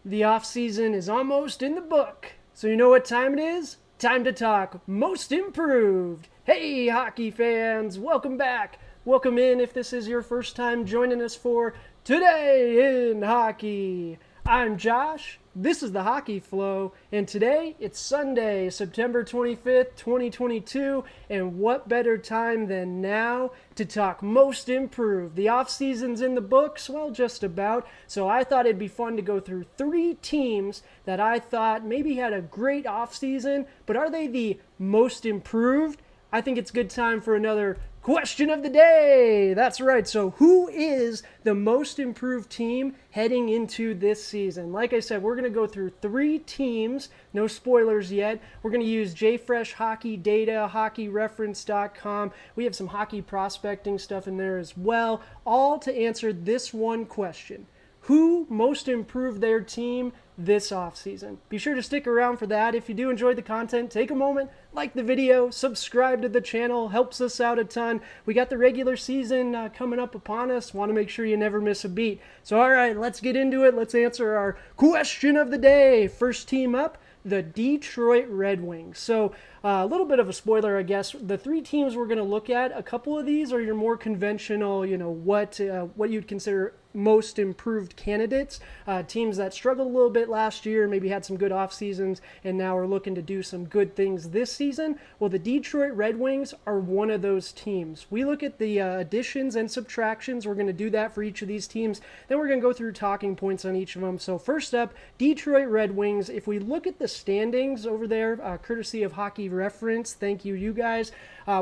The offseason is almost in the book, so you know what time it is? Time to talk most improved. Hey, hockey fans, welcome back. Welcome in if this is your first time joining us for Today in Hockey. I'm Josh, this is the Hockey Flow, and today it's Sunday, September 25th, 2022, and what better time than now to talk most improved. The off-season's in the books, well, just about, so I thought it'd be fun to go through three teams that I thought maybe had a great off-season, but are they the most improved? I think it's a good time for another question of the day. That's right. So who is the most improved team heading into this season? Like I said, we're going to go through three teams. No spoilers yet. We're going to use JFresh Hockey data, hockeyreference.com. We have some hockey prospecting stuff in there as well, all to answer this one question. Who most improved their team this offseason? Be sure to stick around for that. If you do enjoy the content, take a moment, like the video, subscribe to the channel, helps us out a ton. We got the regular season coming up upon us. Want to make sure you never miss a beat. So all right, let's get into it. Let's answer our question of the day. First team up, the Detroit Red Wings. So a little bit of a spoiler, I guess. The three teams we're going to look at, a couple of these are your more conventional, what you'd consider most improved candidates, teams that struggled a little bit last year, maybe had some good off seasons, and now are looking to do some good things this season. Well, the Detroit Red Wings are one of those teams. We look at the additions and subtractions. We're going to do that for each of these teams. Then we're going to go through talking points on each of them. So first up, Detroit Red Wings. If we look at the standings over there, courtesy of Hockey Reference, thank you guys.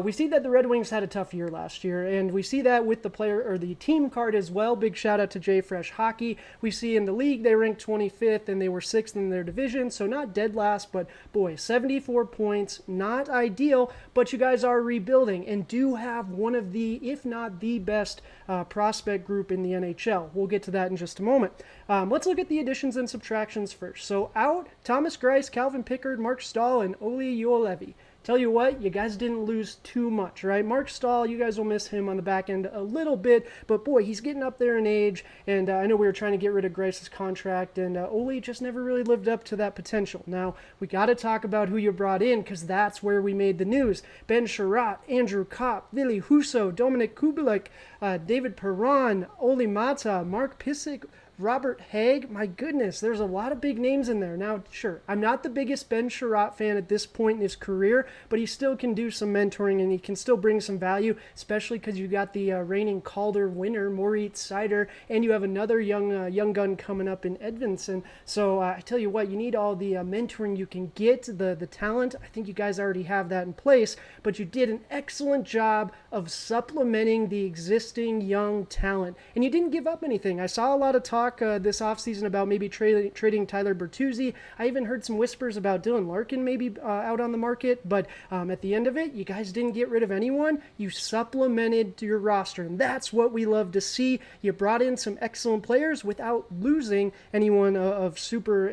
We see that the Red Wings had a tough year last year, and we see that with the player or the team card as well. Big shout out to JFresh Hockey. We see in the league they ranked 25th and they were 6th in their division, so not dead last, but boy, 74 points, not ideal, but you guys are rebuilding and do have one of the, if not the best prospect group in the NHL. We'll get to that in just a moment. Let's look at the additions and subtractions first. So out, Thomas Greiss, Calvin Pickard, Mark Stahl, and Olli Juolevi. Tell you what, you guys didn't lose too much, right? Mark Stahl, you guys will miss him on the back end a little bit, but boy, he's getting up there in age, and I know we were trying to get rid of Grace's contract, and Olli just never really lived up to that potential. Now, we got to talk about who you brought in, because that's where we made the news. Ben Sherratt, Andrew Kopp, Ville Husso, Dominik Kubalik, David Perron, Olli Mata, Mark Pysyk, Robert Haig. My goodness, there's a lot of big names in there. Now, sure, I'm not the biggest Ben Sherratt fan at this point in his career, but he still can do some mentoring and he can still bring some value, especially because you got the reigning Calder winner, Moritz Seider, and you have another young gun coming up in Edvinsson. So I tell you what, you need all the mentoring you can get, the talent. I think you guys already have that in place, but you did an excellent job of supplementing the existing young talent, and you didn't give up anything. I saw a lot of talk this offseason about maybe trading Tyler Bertuzzi. I even heard some whispers about Dylan Larkin maybe out on the market, but at the end of it, you guys didn't get rid of anyone. You supplemented your roster, and that's what we love to see. You brought in some excellent players without losing anyone of super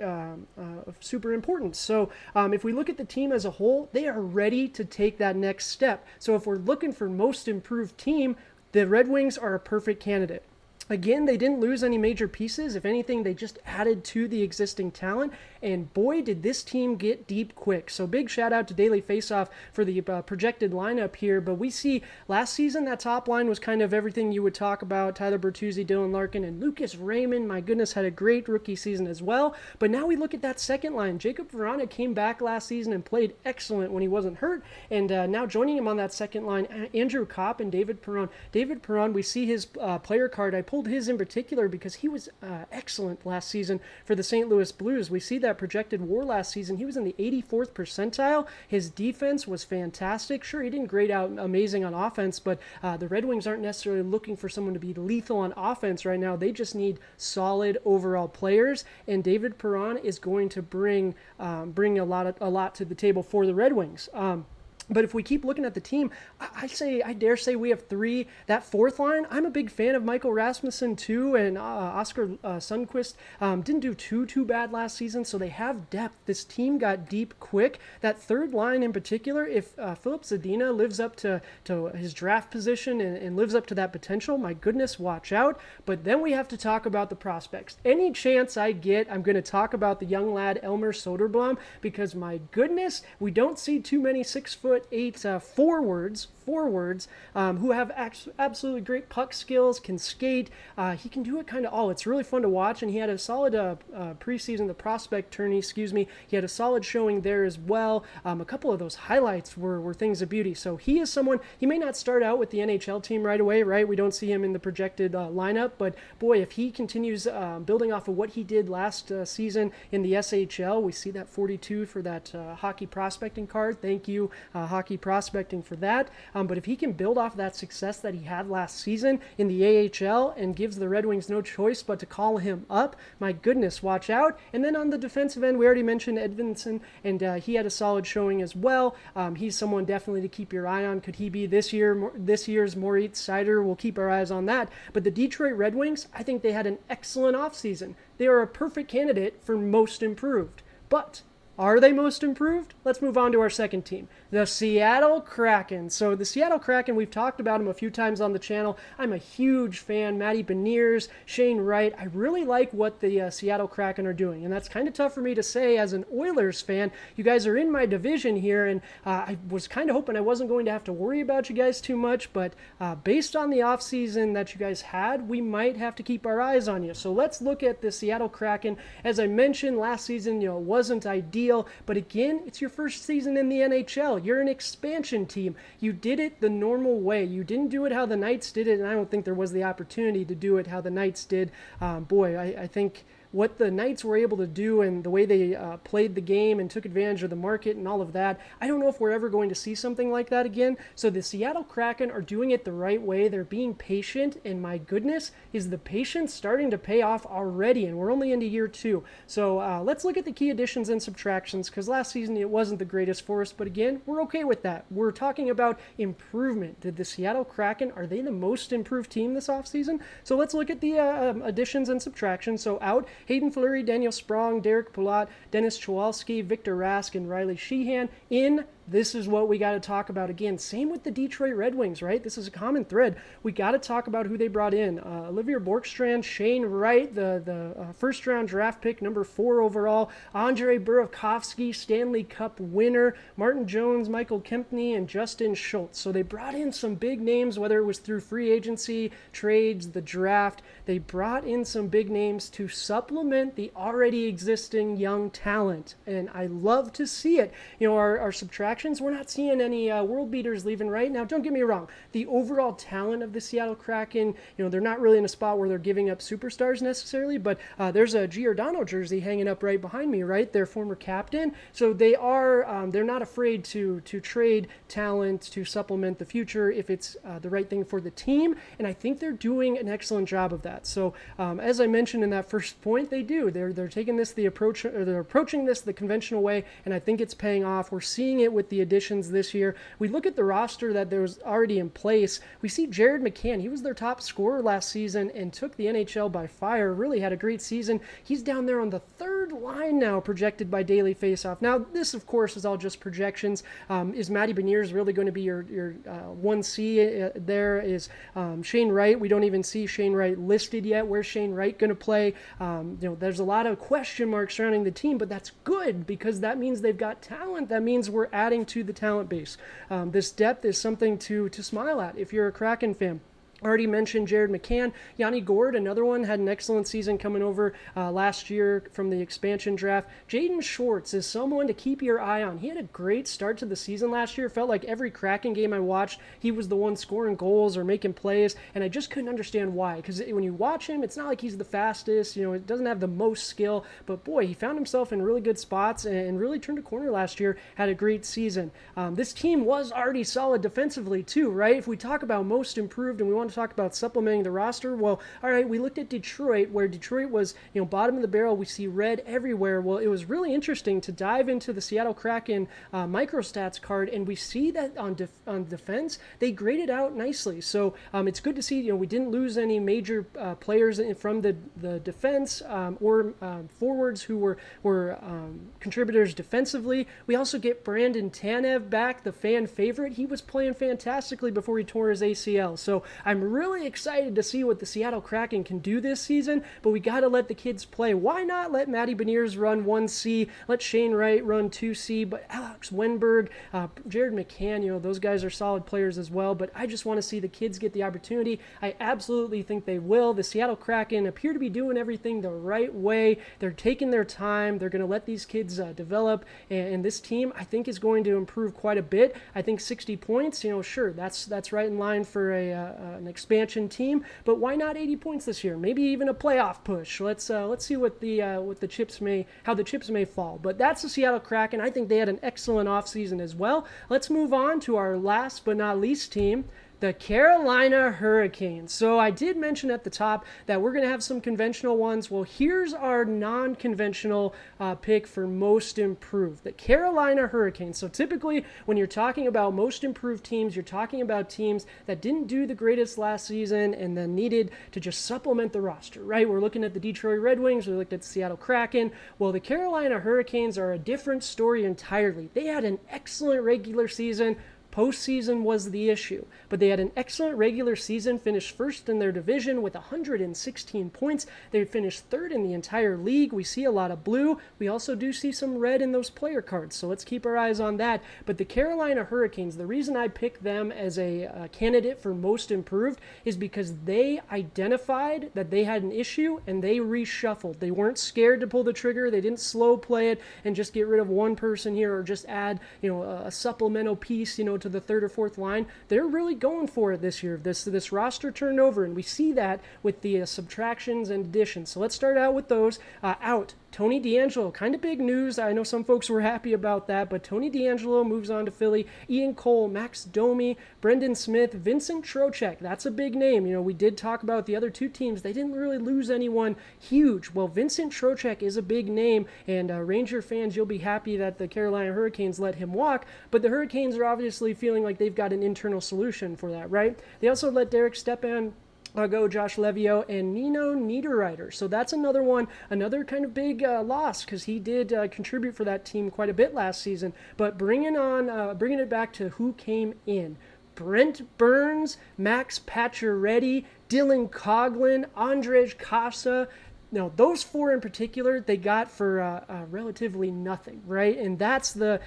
importance. So if we look at the team as a whole, they are ready to take that next step. So if we're looking for most improved team, the Red Wings are a perfect candidate. Again, they didn't lose any major pieces. If anything, they just added to the existing talent. And boy, did this team get deep quick. So big shout out to Daily Faceoff for the projected lineup here. But we see last season that top line was kind of everything you would talk about. Tyler Bertuzzi, Dylan Larkin, and Lucas Raymond, my goodness, had a great rookie season as well. But now we look at that second line. Jacob Vrana came back last season and played excellent when he wasn't hurt. And now joining him on that second line, Andrew Kopp and David Perron. David Perron, we see his player card. I pulled his in particular because he was excellent last season for the St. Louis Blues. We see that projected WAR last season. He was in the 84th percentile. His defense was fantastic. Sure, he didn't grade out amazing on offense, but the Red Wings aren't necessarily looking for someone to be lethal on offense right now. They just need solid overall players, and David Perron is going to bring a lot to the table for the Red Wings. But if we keep looking at the team, I dare say we have three. That fourth line, I'm a big fan of Michael Rasmussen too, and Oscar Sundqvist didn't do too bad last season, so they have depth. This team got deep quick. That third line in particular, if Philip Zadina lives up to his draft position and lives up to that potential, my goodness, watch out. But then we have to talk about the prospects. Any chance I get, I'm going to talk about the young lad Elmer Soderblom, because my goodness, we don't see too many 6'8" forwards who have absolutely great puck skills, can skate. He can do it kind of all. It's really fun to watch, and he had a solid preseason, the prospect tourney, he had a solid showing there as well. A couple of those highlights were things of beauty. So he is someone, he may not start out with the NHL team right away, right? We don't see him in the projected lineup, but boy, if he continues building off of what he did last season in the SHL, we see that 42 for that hockey prospecting card. Thank you, Hockey Prospecting, for that. But if he can build off that success that he had last season in the AHL and gives the Red Wings no choice but to call him up, my goodness, watch out. And then on the defensive end, we already mentioned Edvinsson, and he had a solid showing as well. He's someone definitely to keep your eye on. Could he be this year's Moritz Seider? We'll keep our eyes on that. But the Detroit Red Wings, I think they had an excellent offseason. They are a perfect candidate for most improved. But are they most improved? Let's move on to our second team, the Seattle Kraken. So the Seattle Kraken, we've talked about them a few times on the channel. I'm a huge fan. Matty Beniers, Shane Wright. I really like what the Seattle Kraken are doing, and that's kind of tough for me to say as an Oilers fan. You guys are in my division here, and I was kind of hoping I wasn't going to have to worry about you guys too much, but based on the offseason that you guys had, we might have to keep our eyes on you. So let's look at the Seattle Kraken. As I mentioned, last season, it wasn't ideal, but again, it's your first season in the NHL. You're an expansion team. You did it the normal way. You didn't do it how the Knights did it, and I don't think there was the opportunity to do it how the Knights did. I think what the Knights were able to do and the way they played the game and took advantage of the market and all of that, I don't know if we're ever going to see something like that again. So the Seattle Kraken are doing it the right way. They're being patient, and my goodness, is the patience starting to pay off already, and we're only into year 2. So let's look at the key additions and subtractions, because last season it wasn't the greatest for us, but again, we're okay with that. We're talking about improvement. Did the Seattle Kraken, are they the most improved team this offseason? So let's look at the additions and subtractions. So out, Hayden Fleury, Daniel Sprong, Derek Palat, Dennis Chwalski, Victor Rask, and Riley Sheehan. In, this is what we got to talk about again. Same with the Detroit Red Wings, right? This is a common thread. We got to talk about who they brought in. Olivier Borkstrand, Shane Wright, the first-round draft pick, number 4 overall. Andrei Burakovsky, Stanley Cup winner. Martin Jones, Michael Kempney, and Justin Schultz. So they brought in some big names, whether it was through free agency, trades, the draft. They brought in some big names to supplement the already existing young talent, and I love to see it. Our subtractions, we're not seeing any world beaters leaving right now. Don't get me wrong. The overall talent of the Seattle Kraken, they're not really in a spot where they're giving up superstars necessarily, but there's a Giordano jersey hanging up right behind me, right? Their former captain. So they are, they're not afraid to trade talent to supplement the future if it's the right thing for the team, and I think they're doing an excellent job of that. So as I mentioned in that first point, they do. They're taking this they're approaching this the conventional way, and I think it's paying off. We're seeing it with the additions this year. We look at the roster that there was already in place. We see Jared McCann. He was their top scorer last season and took the NHL by fire. Really had a great season. He's down there on the third line now, projected by Daily Faceoff. Now, this, of course, is all just projections. Is Matty Beniers really going to be your 1C there? Is Shane Wright? We don't even see Shane Wright listed yet. Where's Shane Wright going to play? There's a lot of question marks surrounding the team, but that's good because that means they've got talent. That means we're adding to the talent base. This depth is something to smile at if you're a Kraken fan. Already mentioned Jared McCann. Yanni Gourde, another one, had an excellent season coming over last year from the expansion draft. Jaden Schwartz is someone to keep your eye on. He had a great start to the season last year. It felt like every Kraken game I watched, he was the one scoring goals or making plays, and I just couldn't understand why. Because when you watch him, it's not like he's the fastest. It doesn't have the most skill, but boy, he found himself in really good spots and really turned a corner last year. Had a great season. This team was already solid defensively too, right? If we talk about most improved and we want to to talk about supplementing the roster. Well, all right, we looked at Detroit, where Detroit was, bottom of the barrel. We see red everywhere. Well, it was really interesting to dive into the Seattle Kraken microstats card, and we see that on defense, they graded out nicely. So it's good to see, we didn't lose any major players from the defense or forwards who were contributors defensively. We also get Brandon Tanev back, the fan favorite. He was playing fantastically before he tore his ACL. So I'm really excited to see what the Seattle Kraken can do this season, but we got to let the kids play. Why not let Matty Beniers run 1C, let Shane Wright run 2C, but Alex Wenberg, Jared McCann, those guys are solid players as well, but I just want to see the kids get the opportunity. I absolutely think they will. The Seattle Kraken appear to be doing everything the right way. They're taking their time. They're going to let these kids develop, and this team, I think, is going to improve quite a bit. I think 60 points, sure, that's right in line for an expansion team, but why not 80 points this year? Maybe even a playoff push. Let's see what the chips may fall. But that's the Seattle Kraken. I think they had an excellent offseason as well. Let's move on to our last but not least team, the Carolina Hurricanes. So I did mention at the top that we're going to have some conventional ones. Well, here's our non-conventional pick for most improved, the Carolina Hurricanes. So typically when you're talking about most improved teams, you're talking about teams that didn't do the greatest last season and then needed to just supplement the roster, right? We're looking at the Detroit Red Wings. We looked at the Seattle Kraken. Well, the Carolina Hurricanes are a different story entirely. They had an excellent regular season. Postseason was the issue, but they had an excellent regular season, finished first in their division with 116 points. They finished third in the entire league. We see a lot of blue. We also do see some red in those player cards, so let's keep our eyes on that. But the Carolina Hurricanes, the reason I picked them as a candidate for most improved is because they identified that they had an issue and they reshuffled. They weren't scared to pull the trigger. They didn't slow play it and just get rid of one person here or just add, a supplemental piece, to the third or fourth line. They're really going for it this year. This roster turned over, and we see that with the subtractions and additions. So let's start out with those. Out, Tony DeAngelo, kind of big news. I know some folks were happy about that, but Tony DeAngelo moves on to Philly. Ian Cole, Max Domi, Brendan Smith, Vincent Trocheck. That's a big name. We did talk about the other two teams. They didn't really lose anyone huge. Well, Vincent Trocheck is a big name, and Ranger fans, you'll be happy that the Carolina Hurricanes let him walk, but the Hurricanes are obviously feeling like they've got an internal solution for that, right? They also let Derek Stepan go, Josh Levio, and Nino Niederreiter. So that's another one, another kind of big loss, because he did contribute for that team quite a bit last season. But bringing it back to who came in. Brent Burns, Max Pacioretty, Dylan Coghlan, Andrej Kasa. Now, those four in particular, they got for relatively nothing, right? And that's the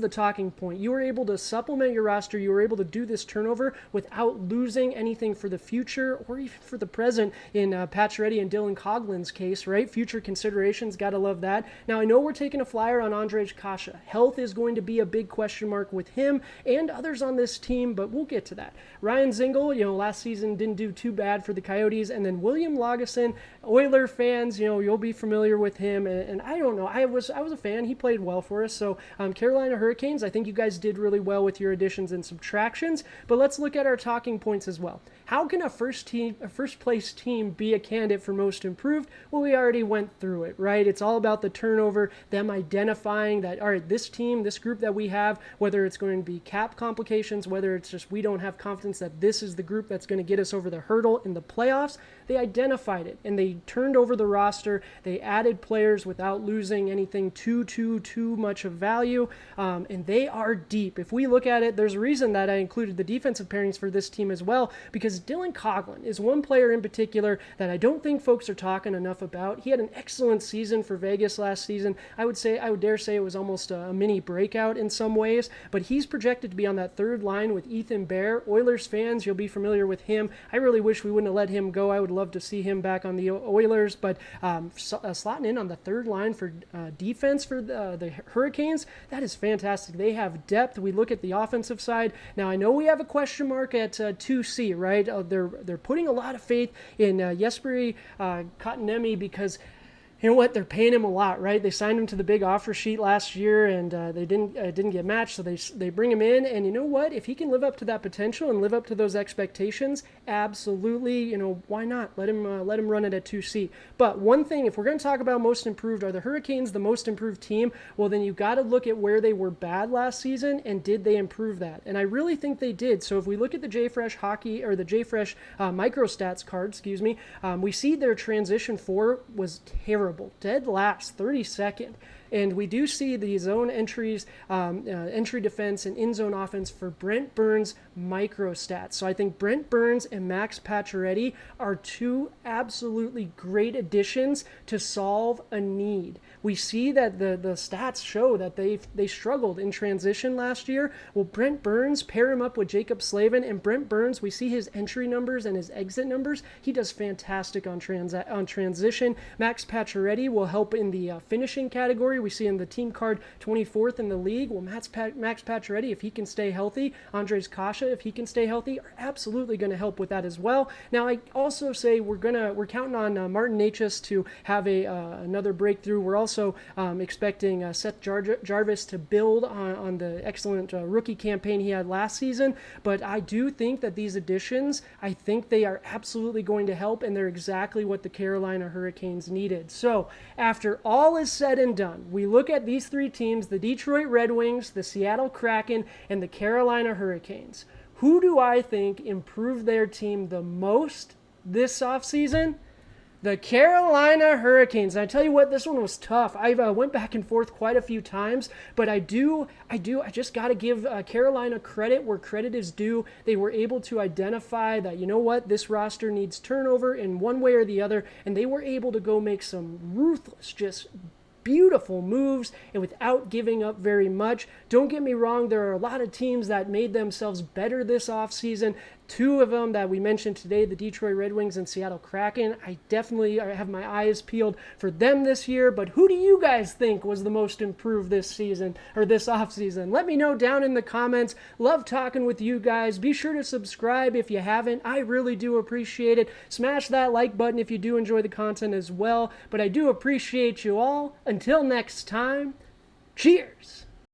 talking point. You were able to supplement your roster. You were able to do this turnover without losing anything for the future or even for the present in Pacioretty and Dylan Coghlan's case, right? Future considerations, got to love that. Now, I know we're taking a flyer on Andrej Kasa. Health is going to be a big question mark with him and others on this team, but we'll get to that. Ryan Zingle, last season didn't do too bad for the Coyotes. And then William Lagesson, Oiler fans, you'll be familiar with him, and I don't know. I was a fan. He played well for us. So Carolina Hurricanes, I think you guys did really well with your additions and subtractions. But let's look at our talking points as well. How can a first place team be a candidate for most improved? Well, we already went through it, right? It's all about the turnover, them identifying that, all right, this team, this group that we have, whether it's going to be cap complications, whether it's just we don't have confidence that this is the group that's going to get us over the hurdle in the playoffs, they identified it and they turned over the roster. They added players without losing anything too much of value, and they are deep. If we look at it, there's a reason that I included the defensive pairings for this team as well, because Dylan Coghlan is one player in particular that I don't think folks are talking enough about. He had an excellent season for Vegas last season. I would dare say it was almost a mini breakout in some ways, but he's projected to be on that third line with Ethan Bear. Oilers fans, you'll be familiar with him. I really wish we wouldn't have let him go. I would love to see him back on the Oilers, but slotting in on the third line for defense for the Hurricanes, that is fantastic. They have depth. We look at the offensive side. Now, I know we have a question mark at 2C, right? They're putting a lot of faith in Jesperi Kotkaniemi because you know what? They're paying him a lot, right? They signed him to the big offer sheet last year, and they didn't get matched, so they bring him in. And you know what? If he can live up to that potential and live up to those expectations, absolutely, why not? Let him run it at 2C. But one thing, if we're going to talk about most improved, are the Hurricanes the most improved team? Well, then you got to look at where they were bad last season, and did they improve that? And I really think they did. So if we look at the JFresh Hockey, or the JFresh microstats card, we see their transition 4 was terrible. Dead last, 32nd. And we do see the zone entries, entry defense, and in-zone offense for Brent Burns microstats. So I think Brent Burns and Max Pacioretty are two absolutely great additions to solve a need. We see that the stats show that they struggled in transition last year. Well, Brent Burns, pair him up with Jacob Slavin, and Brent Burns, we see his entry numbers and his exit numbers. He does fantastic on transition. Max Pacioretty will help in the finishing category. We see in the team card 24th in the league. Well, Max Pacioretty, if he can stay healthy, Andres Kasha, if he can stay healthy, are absolutely going to help with that as well. Now, I also say we're counting on Martin Necas to have another breakthrough. We're also expecting Seth Jarvis to build on the excellent rookie campaign he had last season. But I do think that these additions, I think they are absolutely going to help, and they're exactly what the Carolina Hurricanes needed. So after all is said and done, we look at these three teams, the Detroit Red Wings, the Seattle Kraken, and the Carolina Hurricanes. Who do I think improved their team the most this offseason? The Carolina Hurricanes. And I tell you what, this one was tough. I went back and forth quite a few times, but I just got to give Carolina credit where credit is due. They were able to identify that, you know what, this roster needs turnover in one way or the other, and they were able to go make some ruthless, just beautiful moves and without giving up very much. Don't get me wrong, there are a lot of teams that made themselves better this offseason. Two of them that we mentioned today, the Detroit Red Wings and Seattle Kraken, I definitely have my eyes peeled for them this year. But who do you guys think was the most improved this season or this offseason? Let me know down in the comments. Love talking with you guys. Be sure to subscribe if you haven't. I really do appreciate it. Smash that like button if you do enjoy the content as well. But I do appreciate you all. Until next time, cheers.